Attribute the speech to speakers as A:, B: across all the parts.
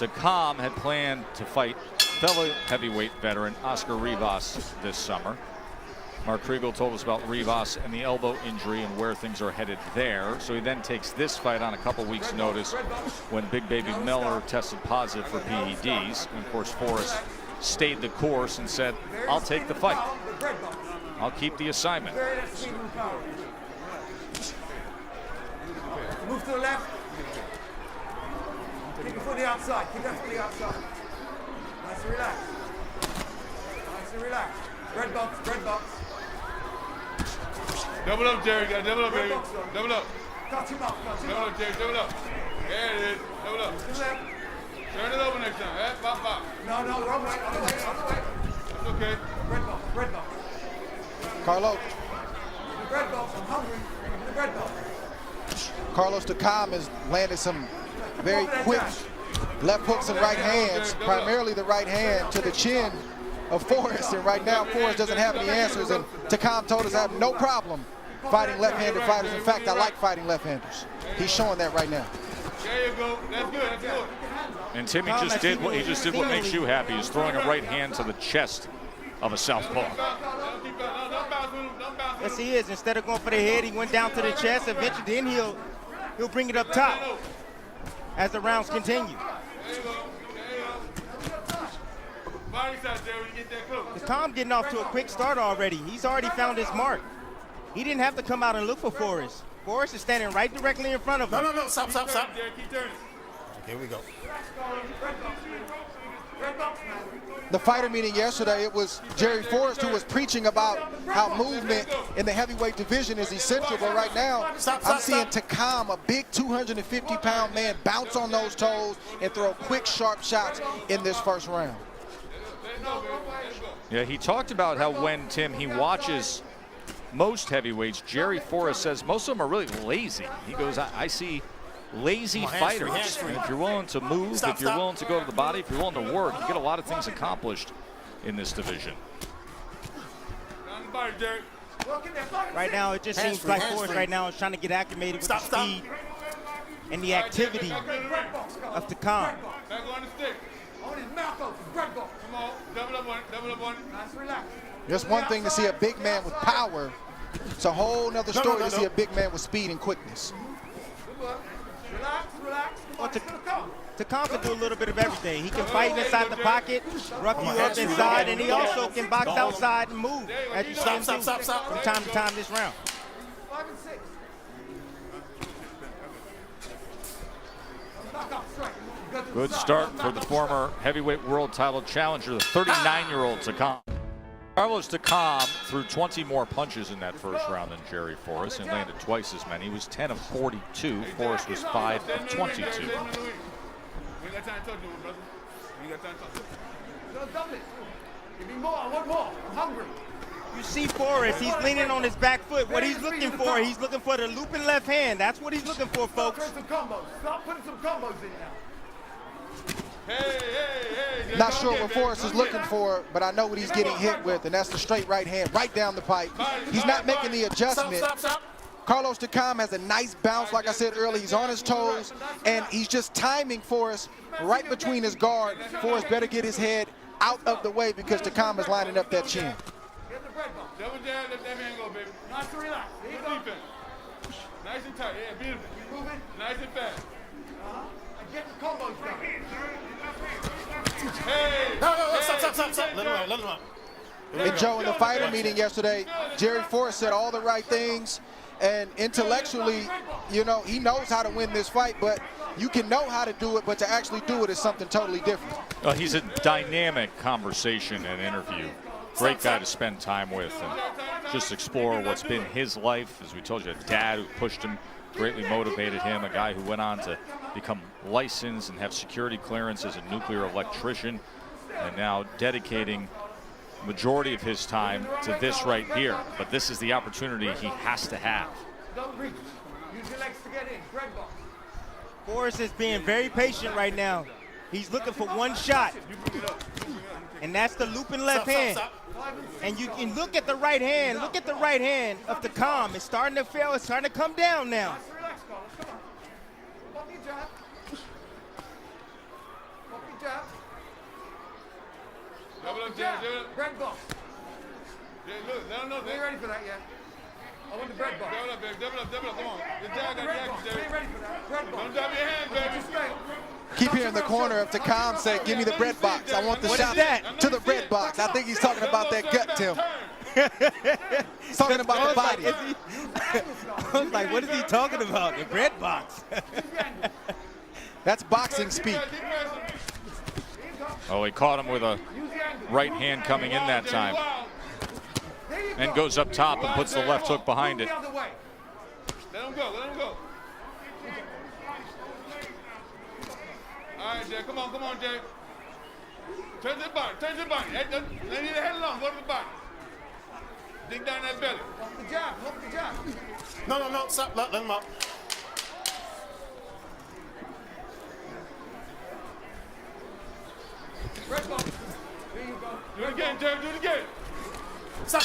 A: Takam had planned to fight fellow heavyweight veteran Oscar Rivas this summer. Mark Kriegel told us about Rivas and the elbow injury and where things are headed there. So he then takes this fight on a couple weeks' notice when Big Baby Miller tested positive for PEDs. And of course, Forrest stayed the course and said, I'll take the fight. I'll keep the assignment.
B: Move to the left. Keep your foot to the outside. Keep that foot to the outside. Nice and relaxed. Nice and relaxed. Red box, red box.
C: Double up, Jerry. Got double up, baby. Double up.
B: Cut him up, cut him
C: Double
B: up.
C: up, Jerry. Double up. There it is. Double up.
B: To the left.
C: Turn it over next time. Eh? Pop, pop.
B: No, wrong way, other way, other way.
C: That's okay.
B: Red box, red box.
D: Carlos.
B: The red box, I'm hungry. The red box.
D: Kарлos Takam has landed some very quick left hooks and right hands, primarily the right hand to the chin of Forrest. And right now, Forrest doesn't have any answers. And Takam told us I have no problem fighting left-handed fighters. In fact, I like fighting left-handers. He's showing that right now.
C: There you go. That's good. That's good.
A: And Timmy just did what makes you happy. He's throwing a right hand to the chest of a southpaw.
E: Yes, he is. Instead of going for the head, he went down to the chest. Eventually, then he'll bring it up top as the rounds continue. Takam getting off to a quick start already. He's already found his mark. He didn't have to come out and look for Forrest. Forrest is standing right directly in front of him.
F: No, stop. Here we go.
D: The fighter meeting yesterday, it was Jerry Forrest who was preaching about how movement in the heavyweight division is essential, but right now I'm seeing Takam, a big 250-pound man, bounce on those toes and throw quick, sharp shots in this first round.
A: Yeah, he talked about how when, Tim, he watches most heavyweights, Jerry Forrest says most of them are really lazy. He goes, I see lazy fighters. And if you're willing to move, if you're willing to go to the body, if you're willing to work, you get a lot of things accomplished in this division.
E: Right now, it just seems like Forrest right now is trying to get acclimated with the speed and the activity of Takam.
C: Back on the stick.
B: On his mouth open, red box.
C: Come on. Double up on it. Double up on it.
B: Nice, relax.
D: It's one thing to see a big man with power. It's a whole nother story to see a big man with speed and quickness.
B: Relax.
E: Well, Takam can do a little bit of everything. He can fight inside the pocket, rough you up inside, and he also can box outside and move, as you see him do from time to time this round.
B: 5 and 6.
A: Good start for the former heavyweight world title challenger, the 39-year-old Takam. Kарлos Takam threw 20 more punches in that first round than Jerry Forrest and landed twice as many. He was 10 of 42. Forrest was 5 of 22.
C: We got time to talk to him, brother. We got time to talk to him.
B: Don't double it. Give me more. I want more. I'm hungry.
E: You see Forrest, he's leaning on his back foot. What he's looking for the looping left hand. That's what he's looking for, folks.
B: Start putting some combos in now.
C: Hey.
D: Not sure what Forrest is looking for, but I know what he's getting hit with, and that's the straight right hand right down the pipe. He's not making the adjustment. Kарлos Takam has a nice bounce, like I said earlier. He's on his toes, and he's just timing Forrest right between his guard. Forrest better get his head out of the way because Takam is lining up that chin.
C: Double jab, let that man go, baby.
B: Nice and relax. There you go.
C: Defense. Nice and tight. Yeah, beautiful.
B: Keep moving.
C: Nice and fast.
B: And get the combos done.
C: Hey.
F: No, stop. Let him run.
D: And Joe, in the fighter meeting yesterday, Jerry Forrest said all the right things, and intellectually, you know, he knows how to win this fight, but you can know how to do it, but to actually do it is something totally different.
A: He's a dynamic conversation and interview. Great guy to spend time with and just explore what's been his life. As we told you, a dad who pushed him, greatly motivated him, a guy who went on to become licensed and have security clearance as a nuclear electrician, and now dedicating majority of his time to this right here. But this is the opportunity he has to have.
B: Don't reach. Use your legs to get in. Red box.
E: Forrest is being very patient right now. He's looking for one shot, and that's the looping left hand. And you can look at the right hand. Look at the right hand of Takam. It's starting to fail. It's starting to come down now.
B: Relax, Carlos. Come on. Pop your jab. Pop Bread box.
C: Yeah, look, let him know.
B: We ain't ready for that yet. I want the bread box.
C: Double up, baby. Double up, double up. Come on. The jab got the
B: Bread box.
C: action,
B: We
C: Jerry.
B: ain't ready for that. Bread box.
C: Don't drop your hands, baby.
B: Just straight.
D: Keep hearing the corner of Takam say, give me the bread box. I want the
E: What is
D: shot
E: that?
D: to the bread box. I think he's talking about that gut, Tim. He's talking about the body.
E: I was like, what is he talking about? The bread box.
D: That's boxing speak.
A: Oh, he caught him with a right hand coming in that time. And goes up top and puts the left hook behind it.
C: Let him go, let him go. All right, Jay, come on, Jay. Turn to the body, turn to the body. They need a head along, go to the body. Dig down that belly.
B: Lock the jab. Lock the jab.
F: No, stop. Let him up.
B: Bread box. There you go.
C: Do it again, Jay, do it again.
F: Stop.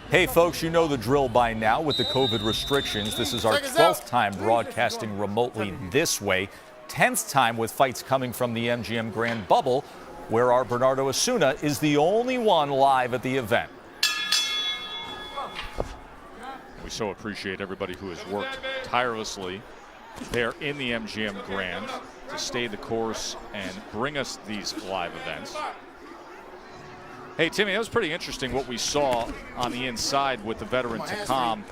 G: Hey folks, you know the drill by now with the COVID restrictions. This is our 12th time broadcasting remotely this way, 10th time with fights coming from the MGM Grand bubble, where our Bernardo Osuna is the only one live at the event.
A: We so appreciate everybody who has worked tirelessly there in the MGM Grand to stay the course and bring us these live events. Hey, Timmy, that was pretty interesting what we saw on the inside with the veteran Takam.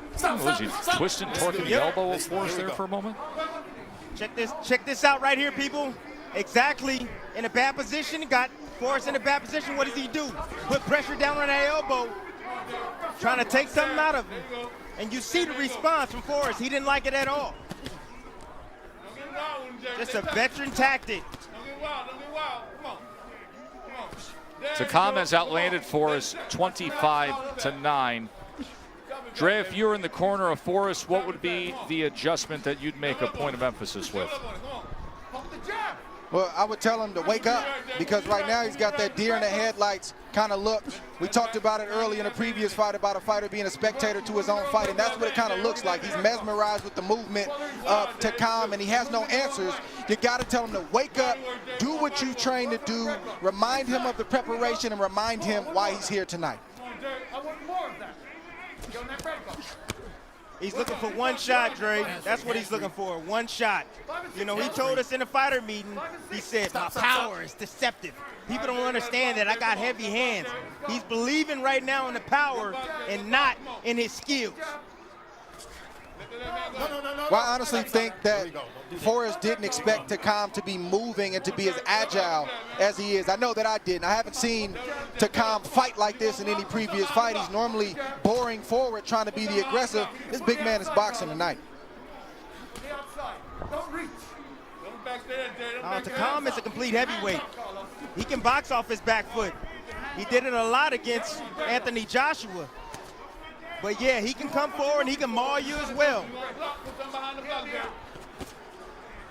A: Was he twisting, torquing the elbow of Forrest there for a moment?
E: Check this out right here, people. Exactly in a bad position. Got Forrest in a bad position. What does he do? Put pressure down on that elbow, trying to take something out of him. And you see the response from Forrest. He didn't like it at all. Just a veteran tactic.
C: Don't get wild. Come on.
A: Takam has outlanded Forrest 25-9. Dre, if you were in the corner of Forrest, what would be the adjustment that you'd make a point of emphasis with?
D: Well, I would tell him to wake up, because right now he's got that deer in the headlights kind of look. We talked about it early in a previous fight about a fighter being a spectator to his own fight, and that's what it kind of looks like. He's mesmerized with the movement of Takam, and he has no answers. You got to tell him to wake up, do what you trained to do, remind him of the preparation, and remind him why he's here tonight.
B: I want more of that. Get on that bread box.
E: He's looking for one shot, Dre. That's what he's looking for, one shot. You know, he told us in the fighter meeting, he said, my power is deceptive. People don't understand that I got heavy hands. He's believing right now in the power and not in his skills.
D: Well, I honestly think that Forrest didn't expect Takam to be moving and to be as agile as he is. I know that I didn't. I haven't seen Takam fight like this in any previous fight. He's normally boring forward, trying to be the aggressive. This big man is boxing tonight.
B: Don't reach.
E: Takam is a complete heavyweight. He can box off his back foot. He did it a lot against Anthony Joshua. But yeah, he can come forward and he can maul you as well.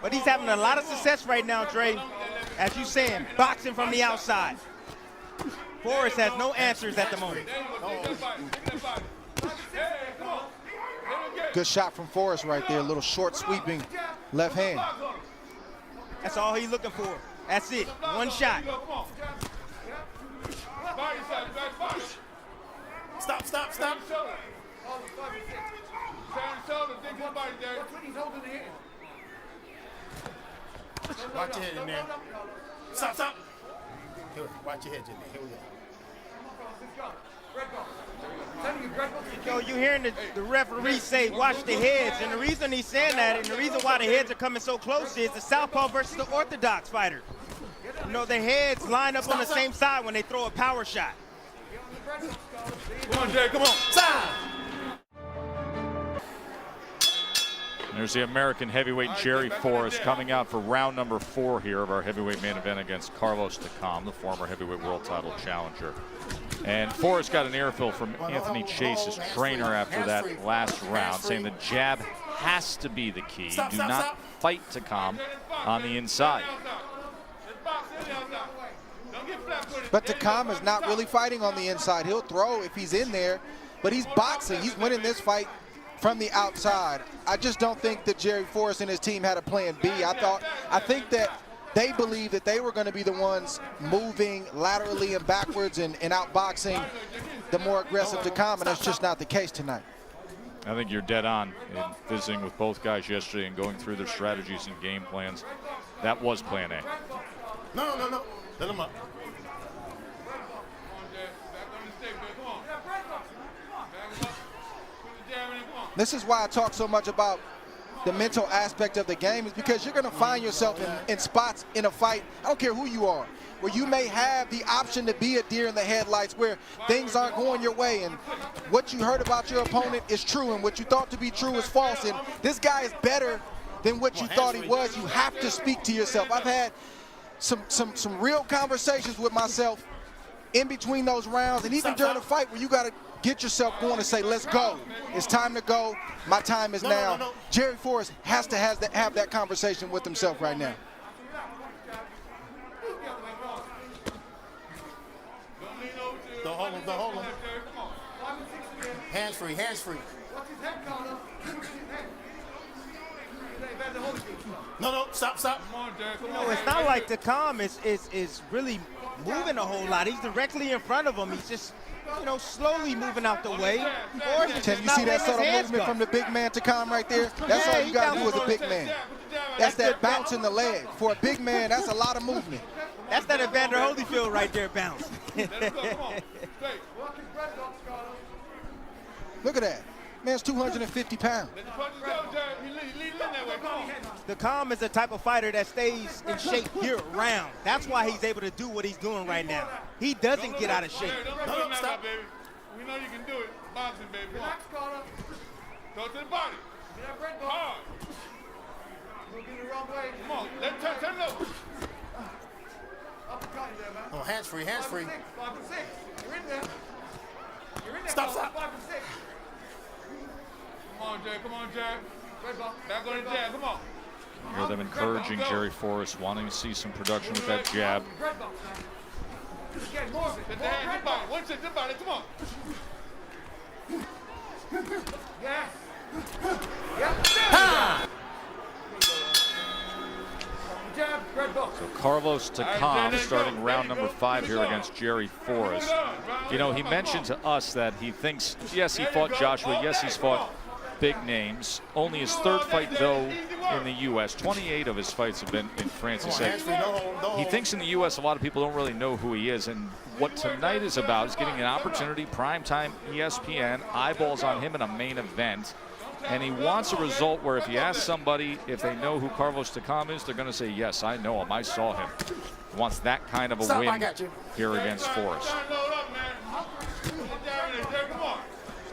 E: But he's having a lot of success right now, Dre. As you saying, boxing from the outside. Forrest has no answers at the moment.
D: Good shot from Forrest right there. A little short sweeping left hand.
E: That's all he's looking for. That's it. One shot.
F: Stop. Watch your head in there. Stop. Here, watch your head in there. Here we go.
E: Yo, you hearing the referee say, watch the heads. And the reason he's saying that, and the reason why the heads are coming so close is the southpaw versus the orthodox fighter. You know, their heads line up on the same side when they throw a power shot.
C: Come on, Jay, come on.
F: Stop.
A: There's the American heavyweight Jerry Forrest coming out for round number 4 here of our heavyweight main event against Kарлos Takam, the former heavyweight world title challenger. And Forrest got an earful from Anthony Chase's trainer after that last round, saying the jab has to be the key. Do not fight Takam on the inside.
D: But Takam is not really fighting on the inside. He'll throw if he's in there, but he's boxing. He's winning this fight from the outside. I just don't think that Jerry Forrest and his team had a plan B. I think that they believe that they were going to be the ones moving laterally and backwards and outboxing the more aggressive Takam, and that's just not the case tonight.
A: I think you're dead on in visiting with both guys yesterday and going through their strategies and game plans. That was plan A.
F: No. Let him up.
D: This is why I talk so much about the mental aspect of the game, is because you're going to find yourself in spots in a fight, I don't care who you are, where you may have the option to be a deer in the headlights, where things aren't going your way, and what you heard about your opponent is true, and what you thought to be true is false, and this guy is better than what you thought he was. You have to speak to yourself. I've had some real conversations with myself in between those rounds, and even during the fight, where you got to get yourself going and say, let's go. It's time to go. My time is now.
F: No.
D: Jerry Forrest has to have that conversation with himself right now.
F: Don't hold him. Hands free. No, stop.
E: You know, it's not like Takam is really moving a whole lot. He's directly in front of him. He's just, you know, slowly moving out the way.
D: Can you see that subtle movement from the big man Takam right there? That's all you got to do as a big man. That's that bounce in the leg. For a big man, that's a lot of movement.
E: That's that Evander Holyfield right there, bounce.
D: Look at that. Man's 250 pounds.
E: Takam is the type of fighter that stays in shape year-round. That's why he's able to do what he's doing right now. He doesn't get out of shape.
C: No, stop, baby. We know you can do it. Boxing, baby. Relax, Carter. Go to the body. Hard. Come on, let's turn it over.
F: Oh, hands free.
B: 5 and 6. You're in there.
F: Stop.
C: Come on, Jay. Back on the jab, come on.
A: You hear them encouraging Jerry Forrest, wanting to see some production with that jab.
C: Get the hand, the body. One check, the body, come on.
B: Yes. Jab, red box.
A: So Kарлos Takam starting round number 5 here against Jerry Forrest. You know, he mentioned to us that he thinks, yes, he fought Joshua, yes, he's fought big names. Only his 3rd fight, though, in the U.S. 28 of his fights have been in France. He said he thinks in the U.S. a lot of people don't really know who he is. And what tonight is about is getting an opportunity, primetime ESPN, eyeballs on him in a main event. And he wants a result where if you ask somebody if they know who Kарлos Takam is, they're going to say, yes, I know him. I saw him. He wants that kind of a win here against Forrest.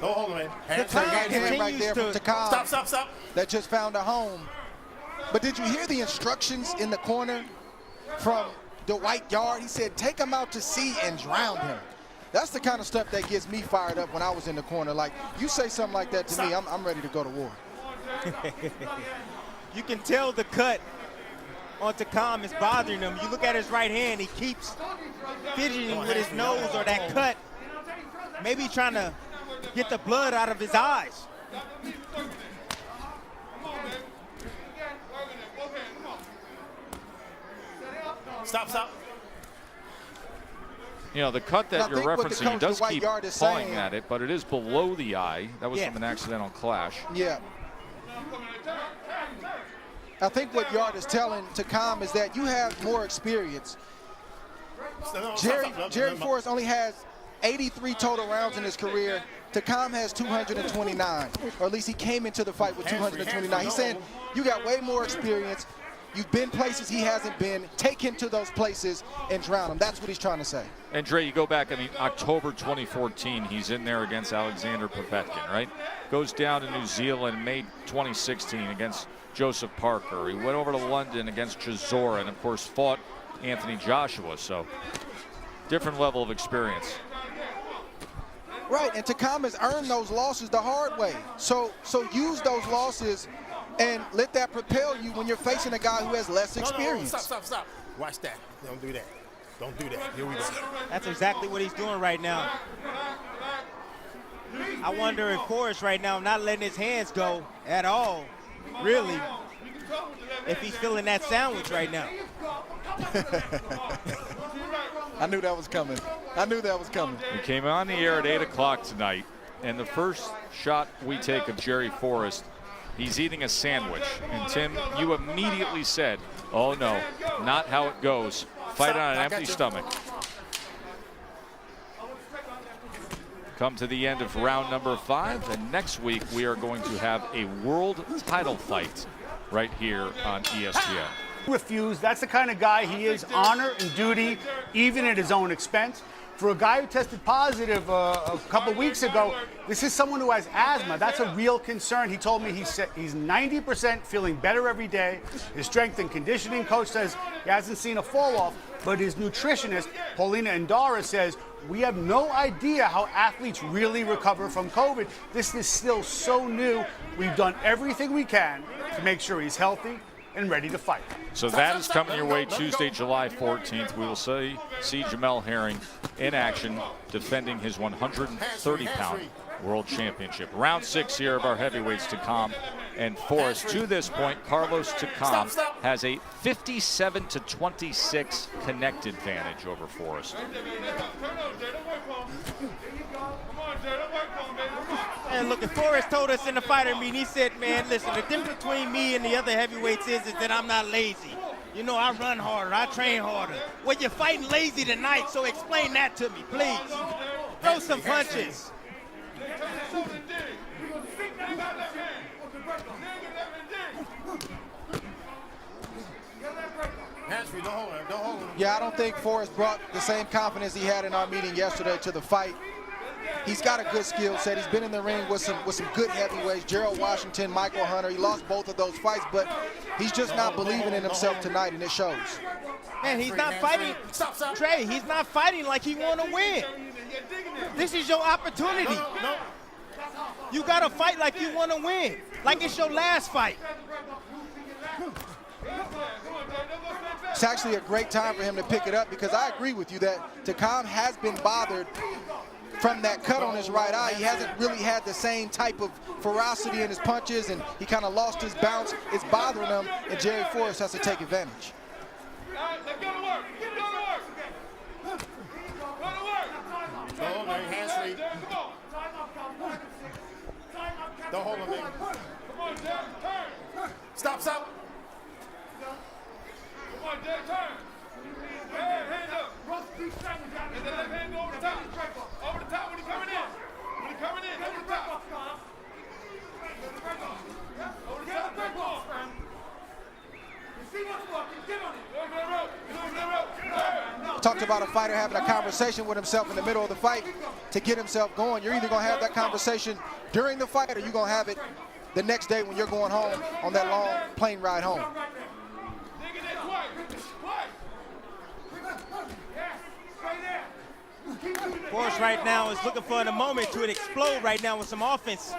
F: Don't hold him, man.
D: The hand right there from Takam.
F: Stop.
D: That just found a home. But did you hear the instructions in the corner from Dwight Yard? He said, take him out to sea and drown him. That's the kind of stuff that gets me fired up when I was in the corner. Like, you say something like that to me, I'm ready to go to war.
E: You can tell the cut on Takam is bothering him. You look at his right hand, he keeps fidgeting with his nose, or that cut. Maybe trying to get the blood out of his eyes.
F: Stop.
A: You know, the cut that you're referencing, he does keep pawing at it, but it is below the eye. That was from an accidental clash.
D: Yeah. I think what Yard is telling Takam is that you have more experience. Jerry Forrest only has 83 total rounds in his career. Takam has 229, or at least he came into the fight with 229. He's saying you got way more experience. You've been places he hasn't been. Take him to those places and drown him. That's what he's trying to say.
A: And Dre, you go back, I mean, October 2014, he's in there against Alexander Povetkin, right? Goes down to New Zealand May 2016 against Joseph Parker. He went over to London against Chisora and, of course, fought Anthony Joshua. So different level of experience.
D: Right, and Takam has earned those losses the hard way. So use those losses and let that propel you when you're facing a guy who has less experience.
F: Stop. Watch that. Don't do that. Here we go.
E: That's exactly what he's doing right now. I wonder if Forrest right now not letting his hands go at all, really, if he's feeling that sandwich right now.
D: I knew that was coming. I knew that was coming.
A: We came on the air at 8 o'clock tonight, and the first shot we take of Jerry Forrest, he's eating a sandwich. And Tim, you immediately said, oh no, not how it goes. Fight on an empty stomach. Come to the end of round number 5, and next week we are going to have a world title fight right here on ESPN.
H: Refuse. That's the kind of guy he is, honor and duty, even at his own expense. For a guy who tested positive a couple weeks ago, this is someone who has asthma. That's a real concern. He told me he's 90% feeling better every day. His strength and conditioning coach says he hasn't seen a fall off, but his nutritionist, Paulina Endara, says we have no idea how athletes really recover from COVID. This is still so new. We've done everything we can to make sure he's healthy and ready to fight.
A: So that is coming your way Tuesday, July 14th. We will see Jamel Herring in action defending his 130-pound world championship. Round 6 here of our heavyweights, Takam and Forrest. To this point, Kарлos Takam has a 57-26 connect advantage over Forrest.
E: And look, Forrest told us in the fighter meeting, he said, man, listen, the difference between me and the other heavyweights is that I'm not lazy. You know, I run harder, I train harder. Well, you're fighting lazy tonight, so explain that to me, please. Throw some punches.
D: Yeah, I don't think Forrest brought the same confidence he had in our meeting yesterday to the fight. He's got a good skill set. He's been in the ring with some good heavyweights, Gerald Washington, Michael Hunter. He lost both of those fights, but he's just not believing in himself tonight, and it shows.
E: Man, he's not fighting, Trey, he's not fighting like he want to win. This is your opportunity. You got to fight like you want to win, like it's your last fight.
D: It's actually a great time for him to pick it up, because I agree with you that Takam has been bothered from that cut on his right eye. He hasn't really had the same type of ferocity in his punches, and he kind of lost his bounce. It's bothering him, and Jerry Forrest has to take advantage.
F: Don't hold him, man. Stop.
C: Come on, Jay, turn. Hands up. And the left hand go over the top. Over the top when he's coming in. When he's coming in, over the top. Over the top, break off. You see what's working, get on it. Go over the rope.
D: Talked about a fighter having a conversation with himself in the middle of the fight to get himself going. You're either going to have that conversation during the fight, or you're going to have it the next day when you're going home on that long plane ride home.
E: Forrest right now is looking for the moment to explode right now with some offense.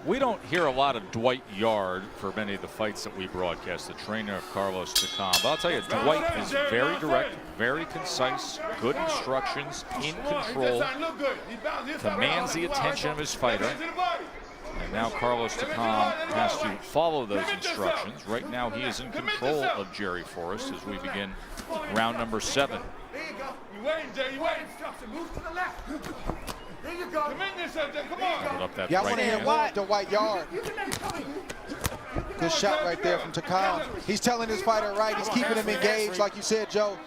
A: We don't hear a lot of Dwight Yard for many of the fights that we broadcast, the trainer of Kарлos Takam. But I'll tell you, Dwight is very direct, very concise, good instructions, in control, commands the attention of his fighter. And now Kарлos Takam has to follow those instructions. Right now he is in control of Jerry Forrest as we begin round number 7.
C: There you go. You waiting, Jay, you waiting. Move to the left. There you go. Come in yourself, Jay. Come on.
A: Put up that
D: Yeah, I
A: right
D: want to hear
A: hand.
D: more of Dwight Yard. Good shot right there from Takam. He's telling his fighter right. He's keeping him engaged, like you said, Joe.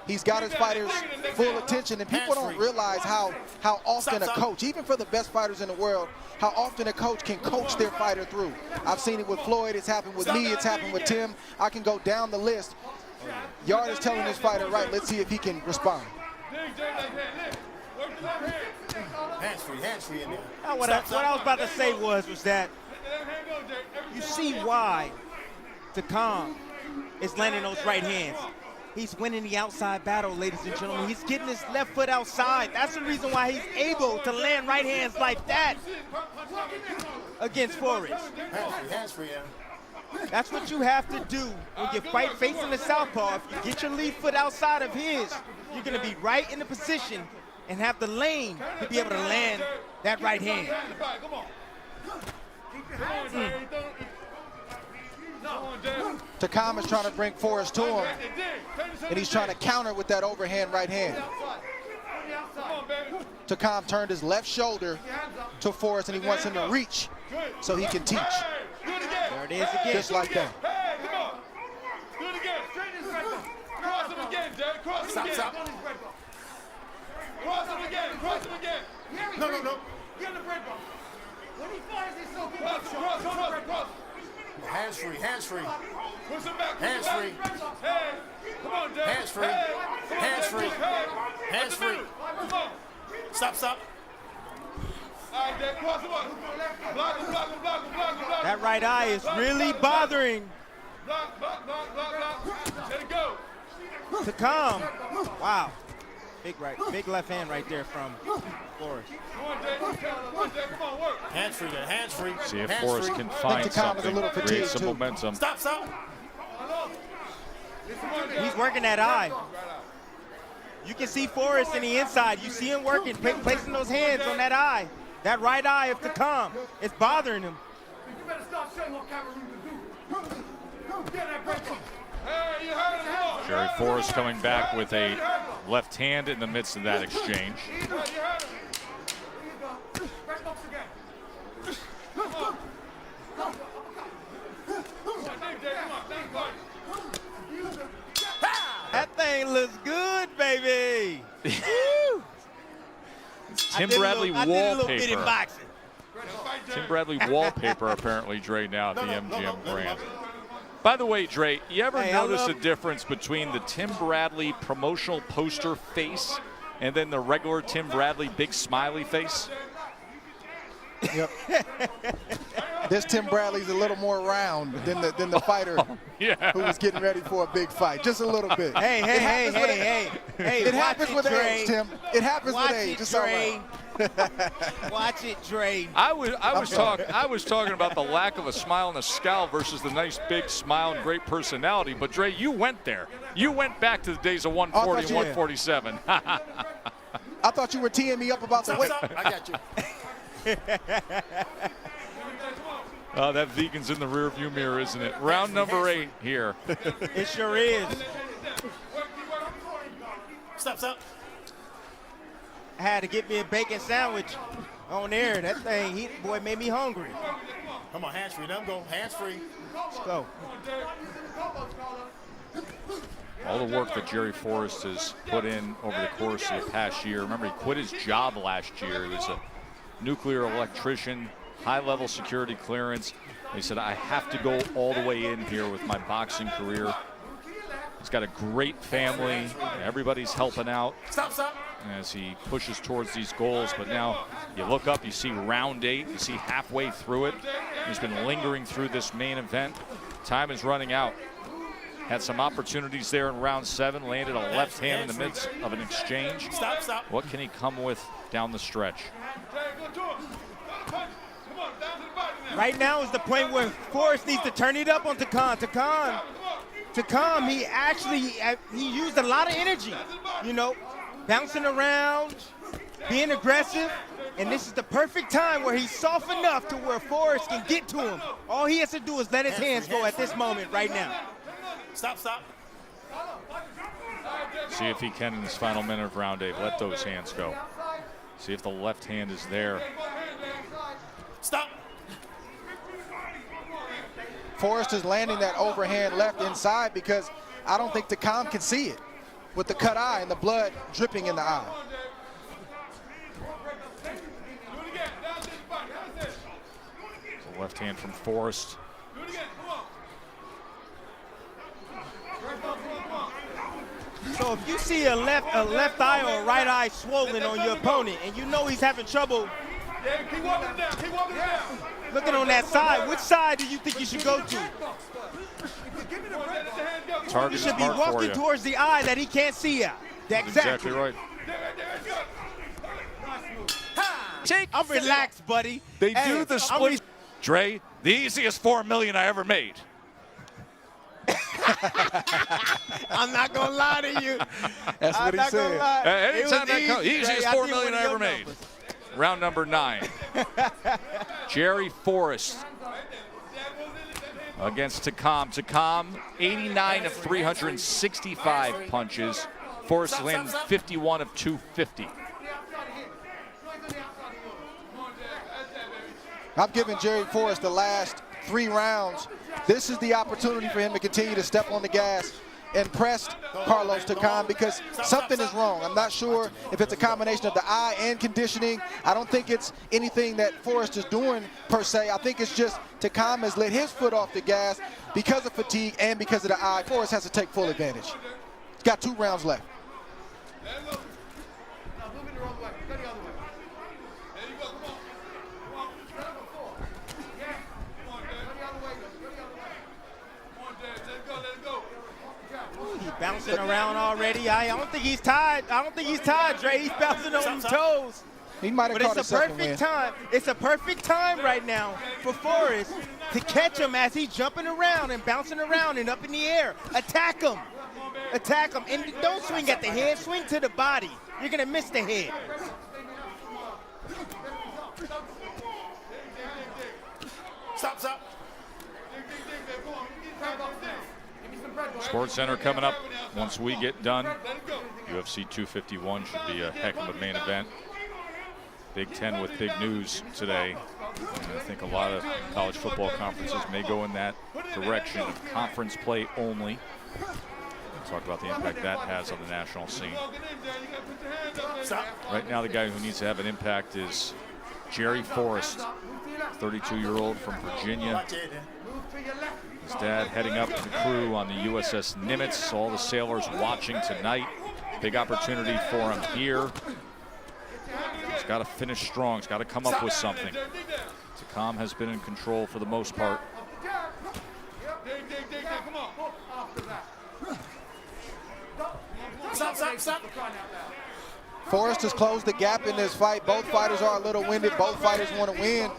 D: He's got his fighters full attention, and people don't realize how often a coach, even for the best fighters in the world, how often a coach can coach their fighter through. I've seen it with Floyd. It's happened with me. It's happened with Tim. I can go down the list. Yard is telling his fighter right. Let's see if he can respond.
F: Hands free in there.
E: Now, what I was about to say was that you see why Takam is landing those right hands. He's winning the outside battle, ladies and gentlemen. He's getting his left foot outside. That's the reason why he's able to land right hands like that against Forrest.
F: Hands free, yeah.
E: That's what you have to do when you fight facing the southpaw. If you get your lead foot outside of his, you're going to be right in the position and have the lane to be able to land that right hand.
C: Come on. Come on, Jay.
D: Takam is trying to bring Forrest to him, and he's trying to counter with that overhand right hand.
C: Come on, baby.
D: Takam turned his left shoulder to Forrest, and he wants him to reach so he can teach.
C: Do it again.
E: There it is again.
D: Just like that.
C: Hey, come on. Do it again. Cross him again, Jay. Cross him again. Cross him again. Cross him again.
F: No.
B: Get on the bread bump. When he fires, he's so good.
C: Cross.
F: Hands free.
C: Push him back.
F: Hands free.
C: Hey, come on, Jay.
F: Hands free.
C: Hey, come on,
F: Hands
C: Jay.
F: free.
C: Hey,
F: Hands free.
C: Come on.
F: Stop.
C: All right, Jay. Cross him up. Block him.
E: That right eye is really bothering
C: Block. Let it go.
E: Takam. Wow. Big left hand right there from Forrest.
C: Come on, Jay. Come on, work.
F: Hands free.
A: See if
F: Hands
A: Forrest
F: free.
A: can find
D: Takam is a
A: something,
D: little
A: create
D: fatigued,
A: some
D: too.
A: momentum.
F: Stop.
E: He's working that eye. You can see Forrest in the inside. You see him working, placing those hands on that eye. That right eye of Takam is bothering him.
B: You better start showing what Cameroon can do. Get that bread bump.
C: Hey, you heard him. Come on.
A: Jerry Forrest coming back with a left hand in the midst of that exchange.
C: You heard him.
B: Here you go. Bread bumps again.
C: Come on. Jay. Come on. Thank God.
E: That thing looks good, baby. Woo!
A: Tim Bradley
E: I did a little bit in
A: wallpaper.
E: boxing.
A: Tim Bradley wallpaper apparently, Dre, now at the MGM Grand. By the way, Dre, you ever
E: Hey, I
A: notice
E: love-
A: a difference between the Tim Bradley promotional poster face and then the regular Tim Bradley big smiley face?
D: Yep. This Tim Bradley's a little more round than the fighter
A: Yeah.
D: who was getting ready for a big fight. Just a little bit.
E: Hey.
D: It happens with
E: Dre.
D: age, Tim. It happens
E: Watch
D: with age.
E: it,
D: It's all
E: Dre.
D: right.
E: Watch it, Dre.
A: I was talking about the lack of a smile and a scowl versus the nice big smile and great personality. But Dre, you went there. You went back to the days of 140 and
D: you did.
A: 147.
D: I thought you were teeing me up about the weight.
F: I got you.
A: Oh, that vegan's in the rearview mirror, isn't it? Round number 8 here.
E: It sure is.
F: Stop.
E: I had to get me a bacon sandwich on there. That thing, boy, made me hungry.
F: Come on, hands free. Let him go. Hands free.
E: Let's go.
A: All the work that Jerry Forrest has put in over the course of the past year. Remember, he quit his job last year. He was a nuclear electrician, high-level security clearance. He said, I have to go all the way in here with my boxing career. He's got a great family. Everybody's helping out
F: Stop.
A: as he pushes towards these goals. But now you look up, you see round 8, you see halfway through it. He's been lingering through this main event. Time is running out. Had some opportunities there in round 7, landed a left hand in the midst of an exchange.
F: Stop.
A: What can he come with down the stretch?
E: Right now is the point where Forrest needs to turn it up on Takam. Takam, he used a lot of energy, bouncing around, being aggressive, and this is the perfect time where he's soft enough to where Forrest can get to him. All he has to do is let his hands go at this moment right now.
F: Stop.
A: See if he can in this final minute of round 8. Let those hands go. See if the left hand is there.
F: Stop.
D: Forrest is landing that overhand left inside because I don't think Takam can see it with the cut eye and the blood dripping in the eye.
A: The left hand from Forrest.
E: So if you see a left eye or a right eye swollen on your opponent and you know he's having trouble looking on that side, which side do you think you should go to?
A: Target
E: You
A: is
E: should be
A: marked for
E: walking
A: you.
E: towards the eye that he can't see at.
A: Exactly right.
E: I'm relaxed, buddy.
A: They
E: Hey,
A: do the
E: I'm
A: split. Dre, the easiest $4 million I ever made.
E: I'm not gonna lie to you.
D: That's what he said.
A: Anytime that comes, easiest $4 million I ever made. Round number 9. Jerry Forrest against Takam. Takam, 89 of 365 punches. Forrest landed 51 of 250.
D: I've given Jerry Forrest the last 3 rounds. This is the opportunity for him to continue to step on the gas and press Kарлos Takam, because something is wrong. I'm not sure if it's a combination of the eye and conditioning. I don't think it's anything that Forrest is doing per se. I think it's just Takam has let his foot off the gas because of fatigue and because of the eye. Forrest has to take full advantage. He's got 2 rounds left.
E: Bouncing around already. I don't think he's tired. I don't think he's tired, Dre. He's bouncing on his toes.
D: He might have
E: But
D: caught
E: it's
D: a
E: a
D: second
E: perfect
D: win.
E: time. It's a perfect time right now for Forrest to catch him as he's jumping around and bouncing around and up in the air. Attack him. Attack him. And don't swing at the head. Swing to the body. You're going to miss the head.
F: Stop.
A: Sports Center coming up once we get done. UFC 251 should be a heck of a main event. Big Ten with big news today. And I think a lot of college football conferences may go in that direction of conference play only. We'll talk about the impact that has on the national scene. Right now, the guy who needs to have an impact is Jerry Forrest, 32-year-old from Virginia. His dad heading up the crew on the USS Nimitz. All the sailors watching tonight. Big opportunity for him here. He's got to finish strong. He's got to come up with something. Takam has been in control for the most part.
F: Stop.
D: Forrest has closed the gap in this fight. Both fighters are a little winded. Both fighters want to win.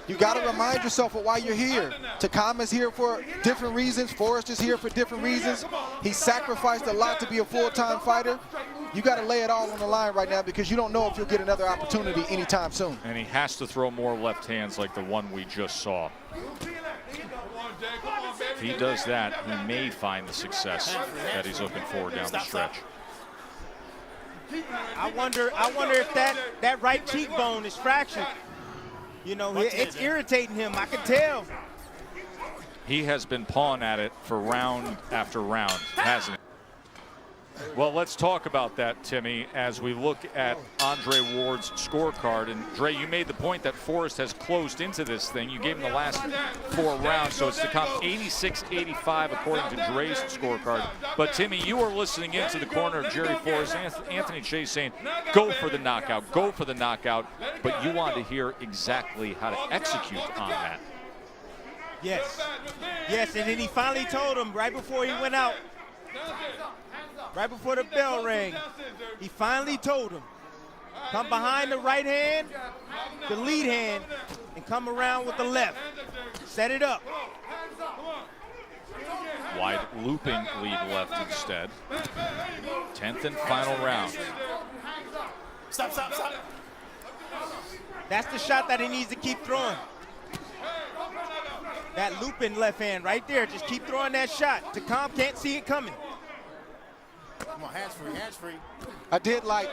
D: You got to remind yourself of why you're here. Takam is here for different reasons. Forrest is here for different reasons. He sacrificed a lot to be a full-time fighter. You got to lay it all on the line right now, because you don't know if you'll get another opportunity anytime soon.
A: And he has to throw more left hands like the one we just saw. If he does that, he may find the success that he's looking for down the stretch.
E: I wonder if that right cheekbone is fractured. You know, it's irritating him. I can tell.
A: He has been pawing at it for round after round, hasn't he? Well, let's talk about that, Timmy, as we look at Andre Ward's scorecard. And Dre, you made the point that Forrest has closed into this thing. You gave him the last 4 rounds, so it's to come 86-85 according to Dre's scorecard. But Timmy, you are listening into the corner of Jerry Forrest. Anthony Chase saying, go for the knockout, go for the knockout. But you want to hear exactly how to execute on that.
E: Yes, and then he finally told him right before he went out, right before the bell rang, he finally told him, come behind the right hand, the lead hand, and come around with the left. Set it up.
A: Wide looping lead left instead. 10th and final round.
F: Stop.
E: That's the shot that he needs to keep throwing. That looping left hand right there. Just keep throwing that shot. Takam can't see it coming.
F: Come on, hands free.
D: I did like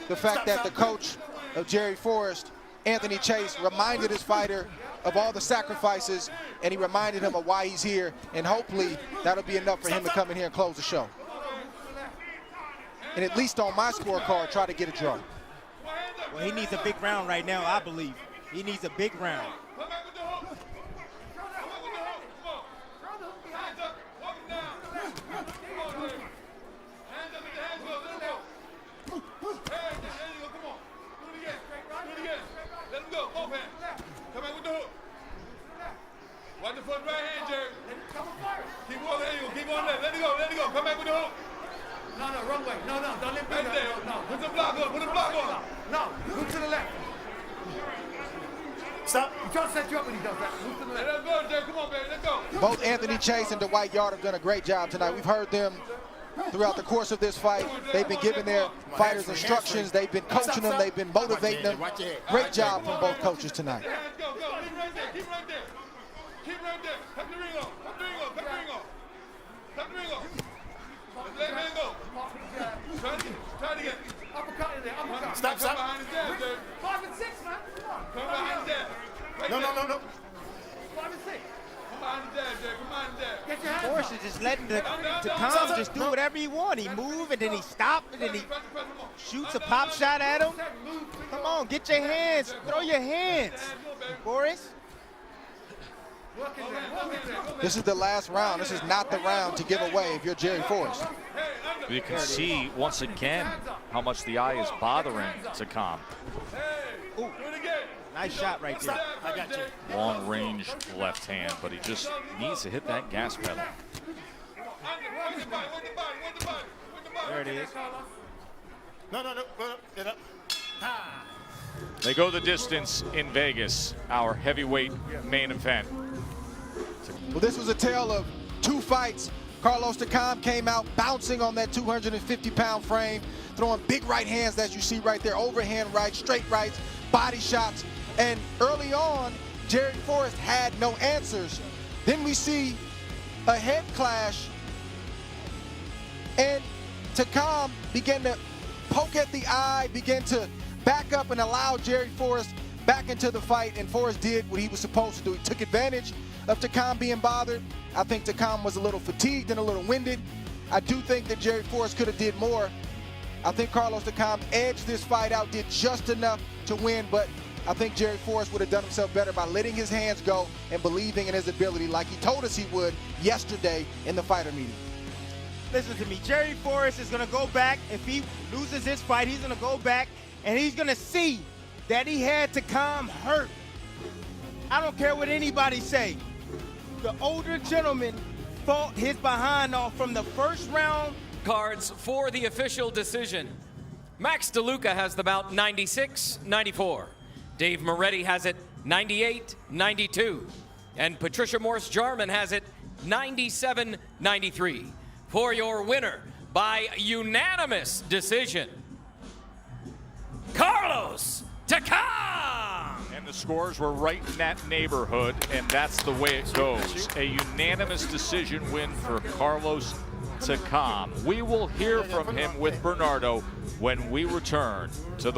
D: the fact that the coach of Jerry Forrest, Anthony Chase, reminded his fighter of all the sacrifices, and he reminded him of why he's here, and hopefully that'll be enough for him to come in here and close the show. And at least on my scorecard, try to get a draw.
E: Well, he needs a big round right now, I believe. He needs a big round.
C: Watch the foot right hand, Jerry. Keep on, let it go. Come back with the hook.
B: No, wrong way. No, don't let me
C: Right there.
B: No.
C: Put the block on.
B: No, move to the left.
F: Stop.
B: He tries to set you up when he does that. Move to the left.
C: Let's go, Jay. Come on, baby. Let's go.
D: Both Anthony Chase and Dwight Yard have done a great job tonight. We've heard them throughout the course of this fight. They've been giving their fighters instructions. They've been coaching them. They've been motivating them. Great job from both coaches tonight.
C: Hands go, go. Keep right there. Keep right there. Keep right there. Cut the ring off. Cut the ring off. Cut the ring off. Cut the ring off. Let him go. Try it again.
B: Uppercut in there. Uppercut.
F: Stop,
C: Come
F: stop.
C: behind his dad, Jay.
B: 5 and 6, man. Come on.
C: Come behind his dad. Right
F: No,
C: there.
F: no, no, no.
B: 5 and 6.
C: Come behind his dad, Jay. Come behind his dad.
B: Get your hands
E: Forrest
B: up.
E: is just letting Takam just do whatever he wants. He move and then he stop and then he shoots a pop shot at him. Come on, get your hands. Throw your hands, Forrest.
D: This is the last round. This is not the round to give away if you're Jerry Forrest.
A: You can see once again how much the eye is bothering Takam.
E: Ooh, nice shot right there.
F: I got you.
A: Long range left hand, but he just needs to hit that gas pedal.
E: There it is.
F: No, no, no. Get up. Ah.
A: They go the distance in Vegas, our heavyweight main event.
D: Well, this was a tale of two fights. Kарлos Takam came out bouncing on that 250-pound frame, throwing big right hands that you see right there, overhand right, straight rights, body shots. And early on, Jerry Forrest had no answers. Then we see a head clash, and Takam began to poke at the eye, began to back up and allow Jerry Forrest back into the fight, and Forrest did what he was supposed to do. He took advantage of Takam being bothered. I think Takam was a little fatigued and a little winded. I do think that Jerry Forrest could have did more. I think Kарлos Takam edged this fight out, did just enough to win, but I think Jerry Forrest would have done himself better by letting his hands go and believing in his ability like he told us he would yesterday in the fighter meeting.
E: Listen to me, Jerry Forrest is gonna go back. If he loses this fight, he's gonna go back and he's gonna see that he had Takam hurt. I don't care what anybody say. The older gentleman fought his behind off from the first round.
I: Cards for the official decision. Max DeLuca has the bout 96-94. Dave Moretti has it 98-92. And Patricia Morse-Jarman has it 97-93. For your winner by unanimous decision, Kарлos Takam!
A: And the scores were right in that neighborhood, and that's the way it goes. A unanimous decision win for Kарлos Takam. We will hear from him with Bernardo when we return to the